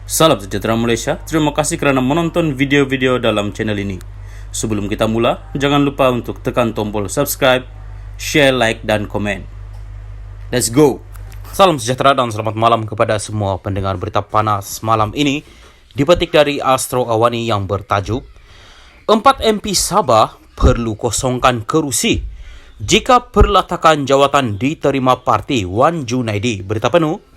Salam sejahtera Malaysia, terima kasih kerana menonton video-video dalam channel ini. Sebelum kita mula, jangan lupa untuk tekan tombol subscribe, share, like, dan komen. Let's go! Salam sejahtera dan selamat malam kepada semua pendengar berita panas malam ini. Dipetik dari Astro Awani yang bertajuk 4 MP Sabah perlu kosongkan kerusi jika perletakan jawatan diterima parti Wan Junaidi. Berita penuh.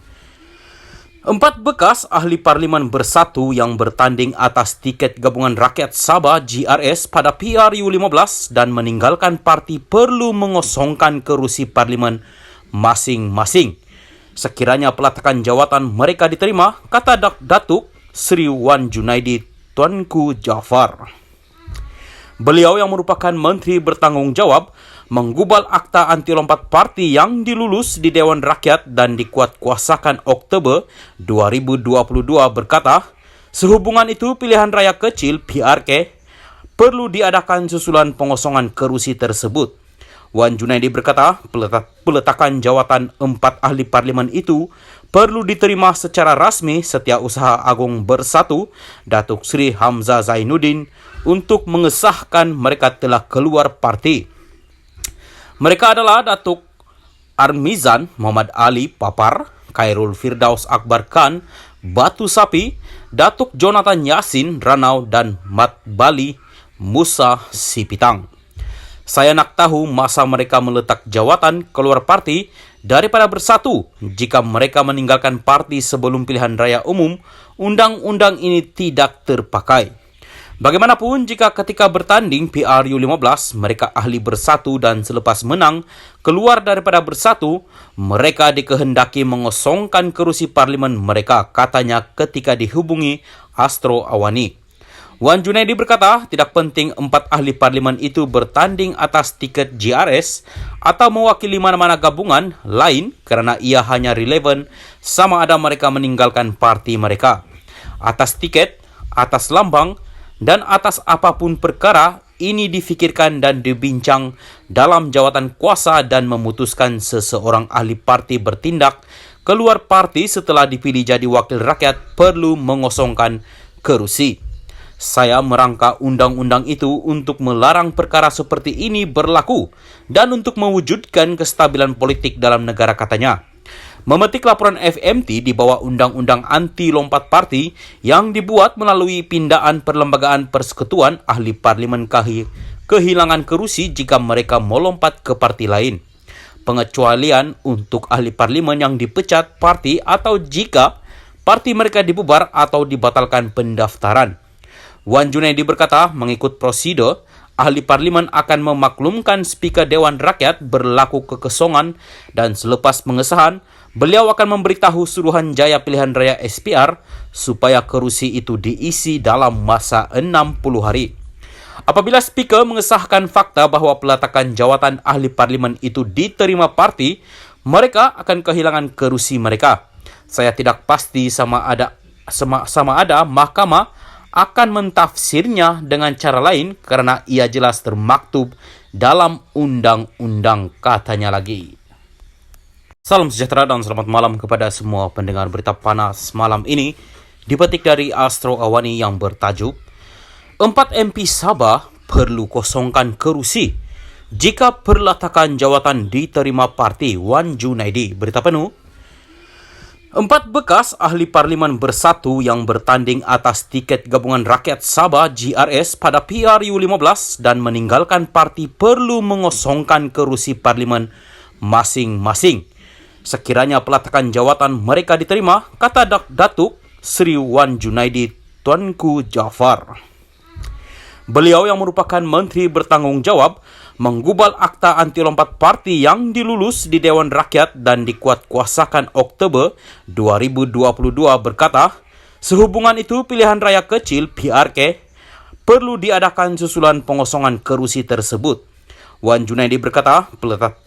4 bekas ahli parlimen bersatu yang bertanding atas tiket Gabungan Rakyat Sabah GRS pada PRU15 dan meninggalkan parti perlu mengosongkan kerusi parlimen masing-masing. Sekiranya peletakan jawatan mereka diterima, kata Datuk Seri Wan Junaidi Tuanku Jaafar. Beliau yang merupakan menteri bertanggungjawab menggubal akta anti lompat parti yang dilulus di Dewan Rakyat dan dikuatkuasakan Oktober 2022 berkata, sehubungan itu pilihan raya kecil PRK perlu diadakan susulan pengosongan kerusi tersebut. Wan Junaidi berkata, peletakan jawatan 4 ahli parlimen itu perlu diterima secara rasmi Setiausaha Agung Bersatu Datuk Seri Hamzah Zainuddin untuk mengesahkan mereka telah keluar parti. Mereka adalah Datuk Armizan Muhammad Ali Papar, Khairul Firdaus Akbar Khan Batu Sapi, Datuk Jonathan Yasin Ranau dan Mat Bali Musa Sipitang. Saya nak tahu masa mereka meletak jawatan keluar parti daripada bersatu. Jika mereka meninggalkan parti sebelum pilihan raya umum, undang-undang ini tidak terpakai. Bagaimanapun, jika ketika bertanding PRU15 mereka ahli bersatu dan selepas menang keluar daripada bersatu, mereka dikehendaki mengosongkan kerusi parlimen mereka, katanya ketika dihubungi Astro Awani. Wan Junaidi berkata, tidak penting 4 ahli parlimen itu bertanding atas tiket GRS atau mewakili mana-mana gabungan lain kerana ia hanya relevan sama ada mereka meninggalkan parti mereka. Atas tiket, atas lambang, dan atas apapun perkara, ini difikirkan dan dibincang dalam jawatan kuasa dan memutuskan seseorang ahli parti bertindak keluar parti setelah dipilih jadi wakil rakyat perlu mengosongkan kerusi. Saya merangka undang-undang itu untuk melarang perkara seperti ini berlaku dan untuk mewujudkan kestabilan politik dalam negara, katanya. Memetik laporan FMT di bawah Undang-Undang Anti Lompat Parti yang dibuat melalui pindaan Perlembagaan Persekutuan Ahli Parlimen kehilangan kerusi jika mereka melompat ke parti lain. Pengecualian untuk ahli parlimen yang dipecat parti atau jika parti mereka dibubar atau dibatalkan pendaftaran. Wan Junaidi berkata, mengikut prosedur, ahli parlimen akan memaklumkan Speaker Dewan Rakyat berlaku kekosongan dan selepas pengesahan, beliau akan memberitahu Suruhanjaya Pilihan Raya SPR supaya kerusi itu diisi dalam masa 60 hari. Apabila Speaker mengesahkan fakta bahawa peletakan jawatan ahli parlimen itu diterima parti, mereka akan kehilangan kerusi mereka. Saya tidak pasti sama ada mahkamah akan mentafsirnya dengan cara lain kerana ia jelas termaktub dalam undang-undang, katanya lagi. Salam sejahtera dan selamat malam kepada semua pendengar berita panas malam ini. Dipetik dari Astro Awani yang bertajuk 4 MP Sabah perlu kosongkan kerusi jika perletakan jawatan diterima parti Wan Junaidi. Berita penuh. 4 bekas ahli parlimen bersatu yang bertanding atas tiket Gabungan Rakyat Sabah GRS pada PRU15 dan meninggalkan parti perlu mengosongkan kerusi parlimen masing-masing. Sekiranya peletakan jawatan mereka diterima, kata Datuk Seri Wan Junaidi Tuanku Jaafar. Beliau yang merupakan menteri bertanggungjawab menggubal akta anti lompat parti yang dilulus di Dewan Rakyat dan dikuatkuasakan Oktober 2022 berkata, sehubungan itu pilihan raya kecil PRK perlu diadakan susulan pengosongan kerusi tersebut. Wan Junaidi berkata,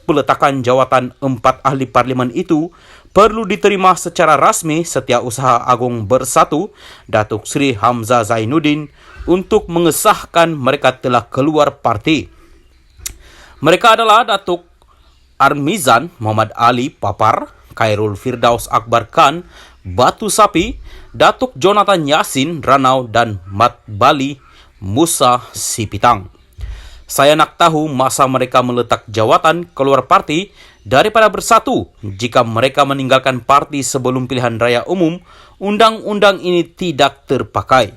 peletakan jawatan 4 ahli parlimen itu perlu diterima secara rasmi Setiausaha Agung Bersatu Datuk Seri Hamzah Zainuddin untuk mengesahkan mereka telah keluar parti. Mereka adalah Datuk Armizan Muhammad Ali Papar, Khairul Firdaus Akbar Khan Batu Sapi, Datuk Jonathan Yasin Ranau, dan Mat Bali Musa Sipitang. Saya nak tahu masa mereka meletak jawatan keluar parti daripada bersatu. Jika mereka meninggalkan parti sebelum pilihan raya umum, undang-undang ini tidak terpakai.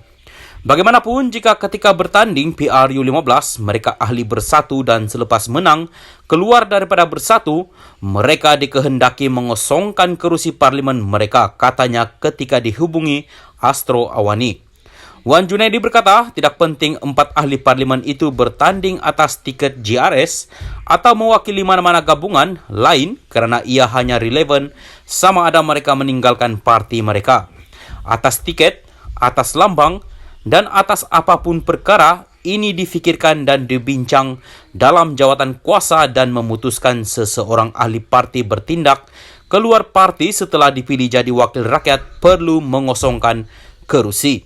Bagaimanapun, jika ketika bertanding PRU15 mereka ahli bersatu dan selepas menang keluar daripada bersatu, mereka dikehendaki mengosongkan kerusi parlimen mereka, katanya ketika dihubungi Astro Awani. Wan Junaidi berkata, tidak penting 4 ahli parlimen itu bertanding atas tiket GRS atau mewakili mana-mana gabungan lain kerana ia hanya relevan sama ada mereka meninggalkan parti mereka. Atas tiket, atas lambang, dan atas apapun perkara, ini difikirkan dan dibincang dalam jawatan kuasa dan memutuskan seseorang ahli parti bertindak keluar parti setelah dipilih jadi wakil rakyat perlu mengosongkan kerusi.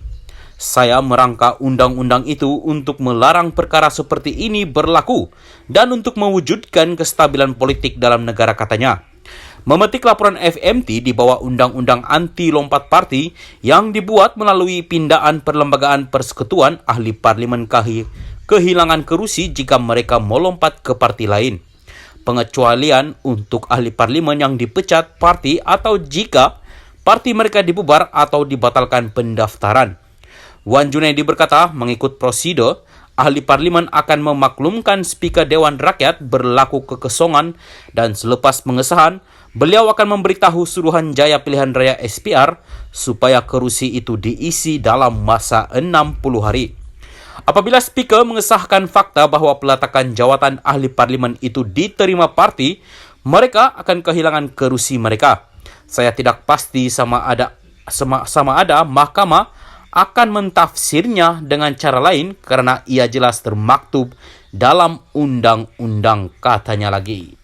Saya merangka undang-undang itu untuk melarang perkara seperti ini berlaku dan untuk mewujudkan kestabilan politik dalam negara, katanya. Memetik laporan FMT di bawah Undang-Undang Anti Lompat Parti yang dibuat melalui pindaan perlembagaan persekutuan, ahli parlimen kehilangan kerusi jika mereka melompat ke parti lain. Pengecualian untuk ahli parlimen yang dipecat parti atau jika parti mereka dibubar atau dibatalkan pendaftaran. Wan Junaidi berkata, mengikut prosedur, ahli parlimen akan memaklumkan Speaker Dewan Rakyat berlaku kekosongan dan selepas pengesahan, beliau akan memberitahu Suruhanjaya Pilihan Raya SPR supaya kerusi itu diisi dalam masa 60 hari. Apabila Speaker mengesahkan fakta bahawa peletakan jawatan ahli parlimen itu diterima parti, mereka akan kehilangan kerusi mereka. Saya tidak pasti sama ada mahkamah akan mentafsirnya dengan cara lain kerana ia jelas termaktub dalam undang-undang, katanya lagi.